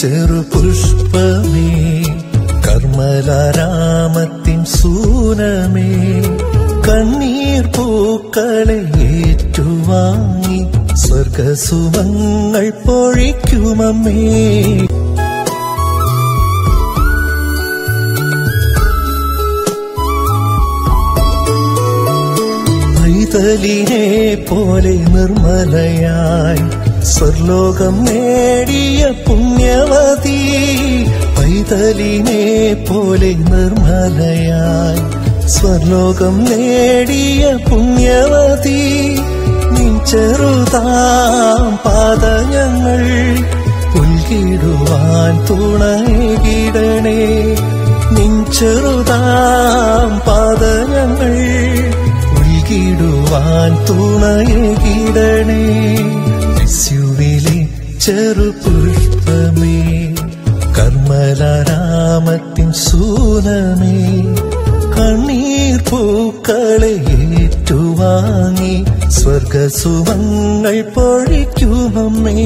ചെറുപുഷ്പമേ, കർമ്മലാരാമത്തിൻ സൂനമേ, കണ്ണീർ പൂക്കളെ ഏറ്റുവാങ്ങി സ്വർഗസുമങ്ങൾ പൊഴിക്കുമമ്മേ. പൈതലിനെ പോലെ നിർമ്മലയായി സ്വർലോകം നേടിയ പുണ്യവതി, പൈതലിനെ പോലെ നിർമ്മലയായി സ്വർലോകം നേടിയ പുണ്യവതി, നിൻ ചെറുതാം പാദങ്ങൾ പുൽകിടുവാൻ തുണയിടണേ, നിൻ ചെറുതാം പാദങ്ങൾ പുൽകിടുവാൻ തുണയിടണേ. യേശുവിലെ ചെറുപുഷ്പമേ, കർമ്മലാരാമത്തിൻ സൂനമേ, കണ്ണീർ പൂക്കളെ ഏറ്റുവാങ്ങി സ്വർഗസുമങ്ങൾ പൊഴിക്കുമമ്മേ.